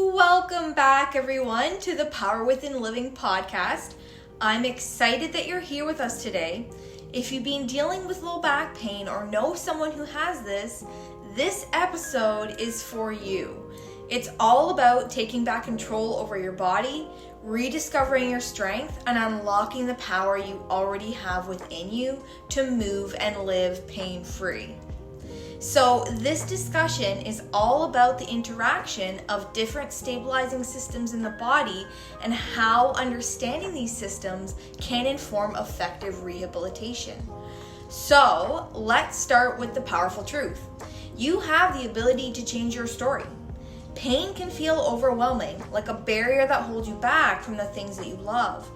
Welcome back, everyone, to the Power Within Living podcast. I'm excited that you're here with us today. If you've been dealing with low back pain or know someone who has this episode is for you. It's all about taking back control over your body, rediscovering your strength, and unlocking the power you already have within you to move and live pain-free. So this discussion is all about the interaction of different stabilizing systems in the body and how understanding these systems can inform effective rehabilitation. So let's start with the powerful truth. You have the ability to change your story. Pain can feel overwhelming, like a barrier that holds you back from the things that you love.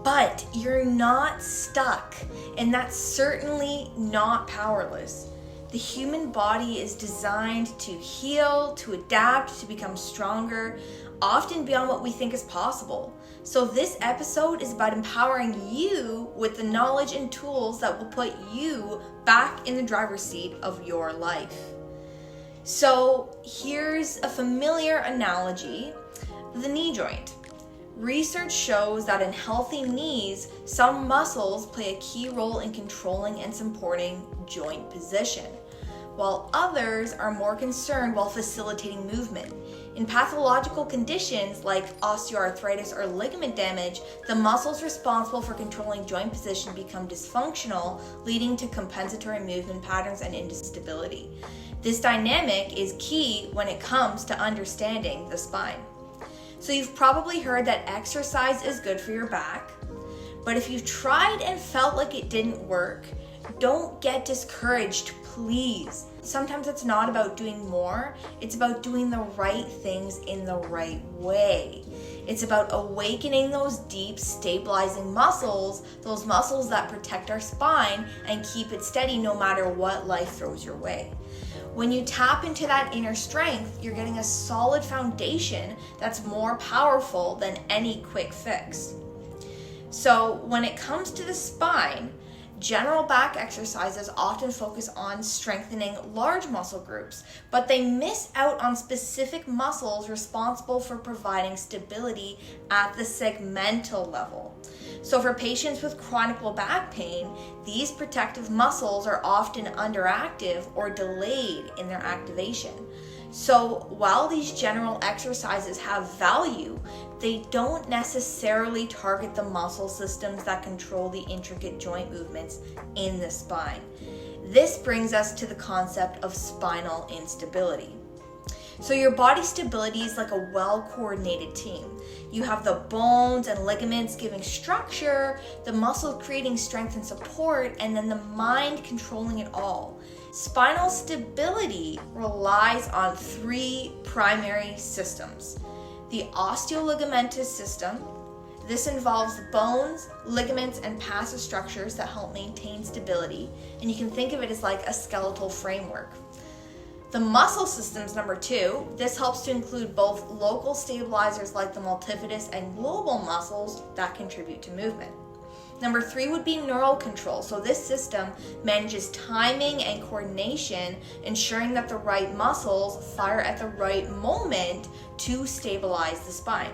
But you're not stuck, and that's certainly not powerless. The human body is designed to heal, to adapt, to become stronger, often beyond what we think is possible. So this episode is about empowering you with the knowledge and tools that will put you back in the driver's seat of your life. So here's a familiar analogy, the knee joint. Research shows that in healthy knees, some muscles play a key role in controlling and supporting joint position, while others are more concerned while facilitating movement. In pathological conditions like osteoarthritis or ligament damage, the muscles responsible for controlling joint position become dysfunctional, leading to compensatory movement patterns and instability. This dynamic is key when it comes to understanding the spine. So you've probably heard that exercise is good for your back, but if you've tried and felt like it didn't work, don't get discouraged, please. Sometimes it's not about doing more, it's about doing the right things in the right way. It's about awakening those deep, stabilizing muscles, those muscles that protect our spine and keep it steady no matter what life throws your way. When you tap into that inner strength, you're getting a solid foundation that's more powerful than any quick fix. So when it comes to the spine, general back exercises often focus on strengthening large muscle groups, but they miss out on specific muscles responsible for providing stability at the segmental level. So for patients with chronic low back pain, these protective muscles are often underactive or delayed in their activation. So while these general exercises have value, they don't necessarily target the muscle systems that control the intricate joint movements in the spine. This brings us to the concept of spinal instability. So your body stability is like a well-coordinated team. You have the bones and ligaments giving structure, the muscle creating strength and support, and then the mind controlling it all. Spinal stability relies on three primary systems. The osteoligamentous system. This involves the bones, ligaments, and passive structures that help maintain stability, and you can think of it as like a skeletal framework. The muscle systems, number two, this helps to include both local stabilizers like the multifidus and global muscles that contribute to movement. Number three would be neural control. So this system manages timing and coordination, ensuring that the right muscles fire at the right moment to stabilize the spine.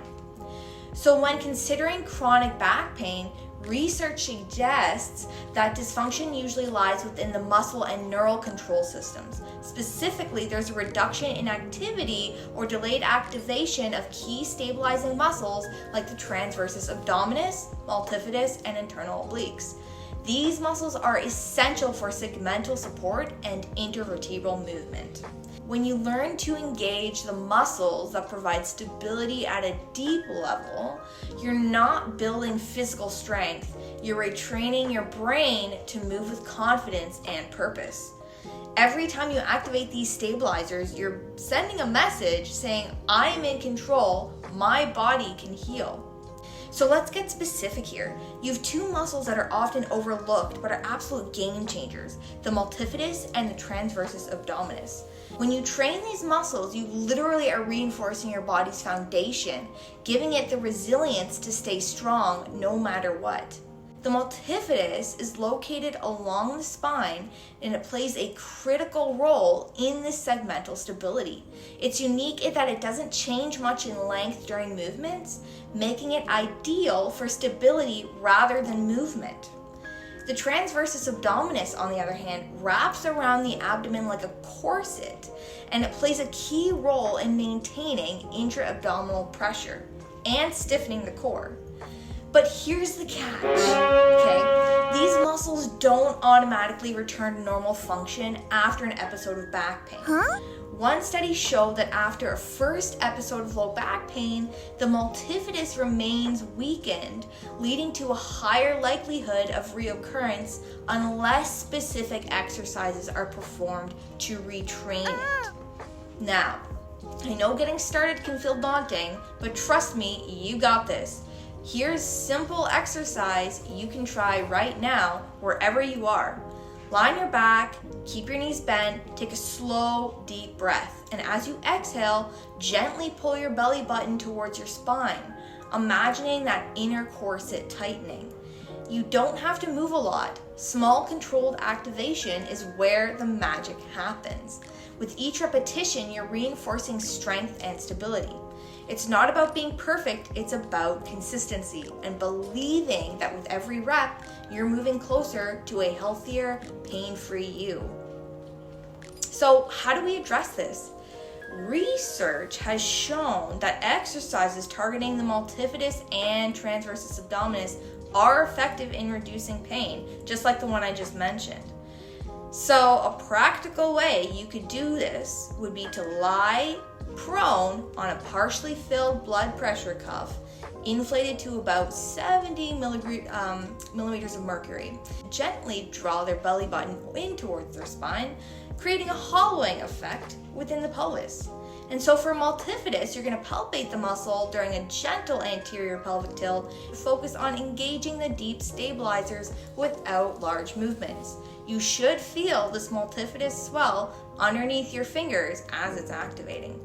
So when considering chronic back pain, research suggests that dysfunction usually lies within the muscle and neural control systems. Specifically, there's a reduction in activity or delayed activation of key stabilizing muscles like the transversus abdominis, multifidus, and internal obliques. These muscles are essential for segmental support and intervertebral movement. When you learn to engage the muscles that provide stability at a deep level, you're not building physical strength, you're retraining your brain to move with confidence and purpose. Every time you activate these stabilizers, you're sending a message saying, I am in control, my body can heal. So let's get specific here. You have two muscles that are often overlooked but are absolute game changers, the multifidus and the transversus abdominis. When you train these muscles, you literally are reinforcing your body's foundation, giving it the resilience to stay strong no matter what. The multifidus is located along the spine and it plays a critical role in this segmental stability. It's unique in that it doesn't change much in length during movements, making it ideal for stability rather than movement. The transversus abdominis, on the other hand, wraps around the abdomen like a corset, and it plays a key role in maintaining intra-abdominal pressure and stiffening the core. But here's the catch, okay? These muscles don't automatically return to normal function after an episode of back pain. One study showed that after a first episode of low back pain, the multifidus remains weakened, leading to a higher likelihood of reoccurrence unless specific exercises are performed to retrain it. Now, I know getting started can feel daunting, but trust me, you got this. Here's simple exercise you can try right now, wherever you are. Lie on your back, keep your knees bent, take a slow, deep breath. And as you exhale, gently pull your belly button towards your spine, imagining that inner corset tightening. You don't have to move a lot. Small controlled activation is where the magic happens. With each repetition, you're reinforcing strength and stability. It's not about being perfect, it's about consistency and believing that with every rep, you're moving closer to a healthier, pain-free you. So how do we address this? Research has shown that exercises targeting the multifidus and transversus abdominis are effective in reducing pain, just like the one I just mentioned. So a practical way you could do this would be to lie prone on a partially filled blood pressure cuff, inflated to about 70 millimeters of mercury. Gently draw their belly button in towards their spine, creating a hollowing effect within the pelvis. And so for multifidus, you're going to palpate the muscle during a gentle anterior pelvic tilt, focus on engaging the deep stabilizers without large movements. You should feel this multifidus swell underneath your fingers as it's activating.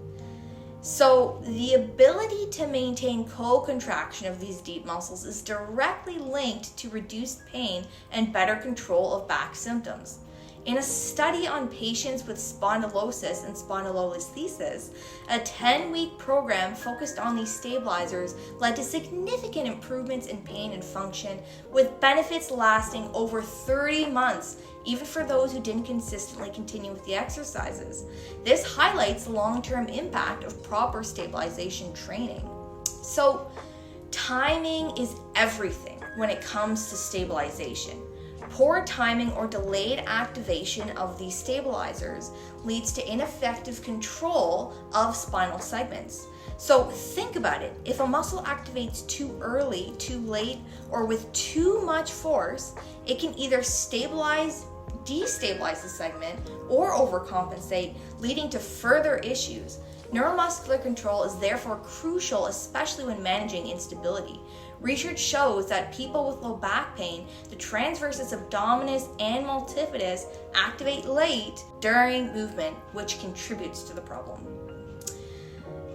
So the ability to maintain co-contraction of these deep muscles is directly linked to reduced pain and better control of back symptoms. In a study on patients with spondylosis and spondylolisthesis, a 10-week program focused on these stabilizers led to significant improvements in pain and function, with benefits lasting over 30 months, even for those who didn't consistently continue with the exercises. This highlights the long-term impact of proper stabilization training. So, timing is everything when it comes to stabilization. Poor timing or delayed activation of these stabilizers leads to ineffective control of spinal segments. So think about it. If a muscle activates too early, too late, or with too much force, it can either destabilize the segment or overcompensate, leading to further issues. Neuromuscular control is therefore crucial, especially when managing instability. Research shows that people with low back pain, the transversus abdominis and multifidus activate late during movement, which contributes to the problem.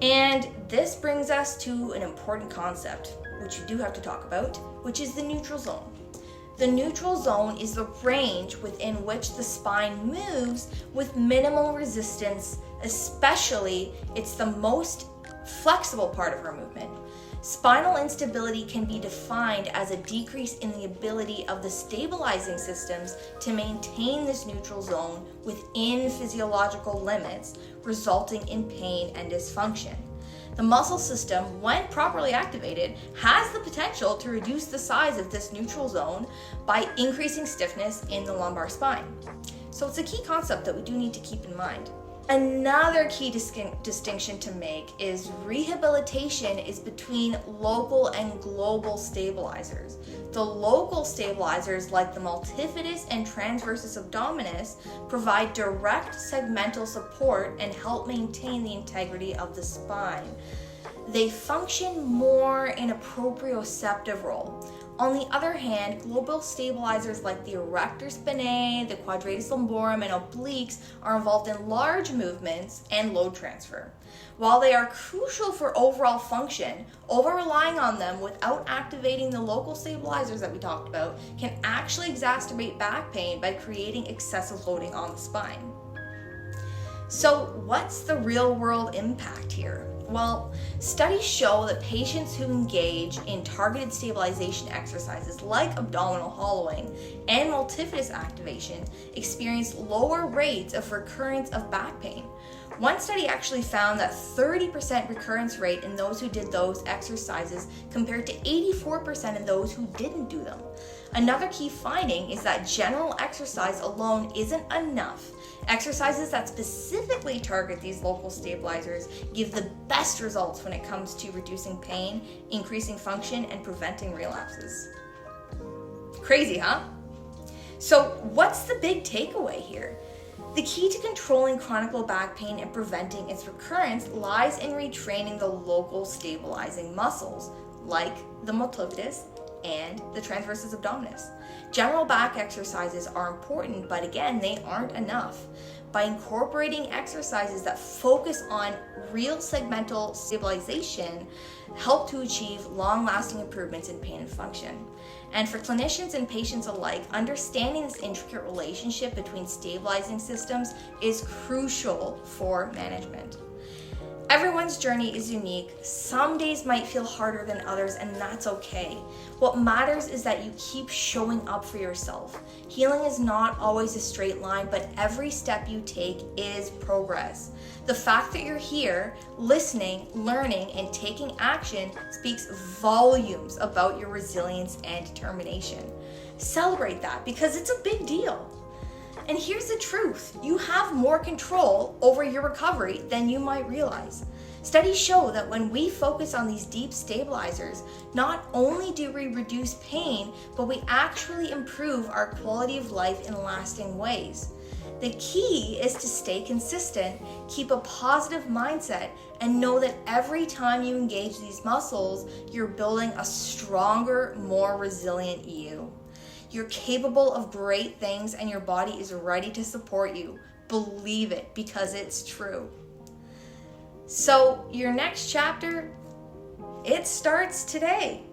And this brings us to an important concept, which we do have to talk about, which is the neutral zone. The neutral zone is the range within which the spine moves with minimal resistance, especially it's the most flexible part of our movement. Spinal instability can be defined as a decrease in the ability of the stabilizing systems to maintain this neutral zone within physiological limits, resulting in pain and dysfunction. The muscle system, when properly activated, has the potential to reduce the size of this neutral zone by increasing stiffness in the lumbar spine. So it's a key concept that we do need to keep in mind. Another key distinction to make is rehabilitation is between local and global stabilizers. The local stabilizers, like the multifidus and transversus abdominis, provide direct segmental support and help maintain the integrity of the spine. They function more in a proprioceptive role. On the other hand, global stabilizers like the erector spinae, the quadratus lumborum, and obliques are involved in large movements and load transfer. While they are crucial for overall function, over-relying on them without activating the local stabilizers that we talked about can actually exacerbate back pain by creating excessive loading on the spine. So what's the real-world impact here? Well, studies show that patients who engage in targeted stabilization exercises like abdominal hollowing and multifidus activation experience lower rates of recurrence of back pain. One study actually found that 30% recurrence rate in those who did those exercises compared to 84% in those who didn't do them. Another key finding is that general exercise alone isn't enough. Exercises that specifically target these local stabilizers give the best results when it comes to reducing pain, increasing function, and preventing relapses. Crazy, huh? So what's the big takeaway here? The key to controlling chronic low back pain and preventing its recurrence lies in retraining the local stabilizing muscles, like the multifidus and the transversus abdominis. General back exercises are important, but again, they aren't enough. By incorporating exercises that focus on real segmental stabilization, help to achieve long-lasting improvements in pain and function. And for clinicians and patients alike, understanding this intricate relationship between stabilizing systems is crucial for management. Everyone's journey is unique. Some days might feel harder than others, and that's okay. What matters is that you keep showing up for yourself. Healing is not always a straight line, but every step you take is progress. The fact that you're here, listening, learning, and taking action speaks volumes about your resilience and determination. Celebrate that because it's a big deal. And here's the truth, you have more control over your recovery than you might realize. Studies show that when we focus on these deep stabilizers, not only do we reduce pain, but we actually improve our quality of life in lasting ways. The key is to stay consistent, keep a positive mindset, and know that every time you engage these muscles, you're building a stronger, more resilient you. You're capable of great things and your body is ready to support you. Believe it because it's true. So your next chapter, it starts today.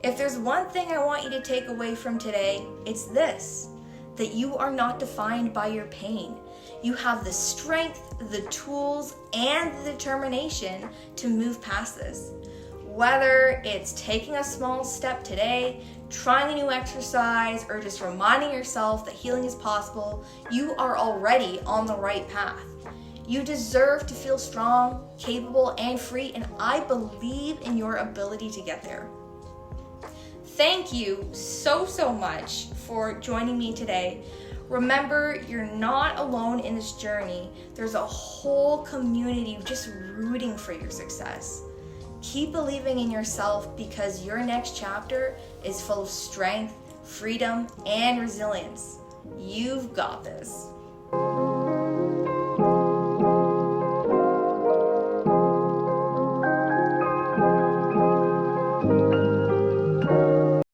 If there's one thing I want you to take away from today, it's this, that you are not defined by your pain. You have the strength, the tools, and the determination to move past this. Whether it's taking a small step today, trying a new exercise, or just reminding yourself that healing is possible, you are already on the right path. You deserve to feel strong, capable, and free, and I believe in your ability to get there. Thank you so much for joining me today. Remember, you're not alone in this journey. There's a whole community just rooting for your success. Keep believing in yourself because your next chapter is full of strength, freedom, and resilience. You've got this.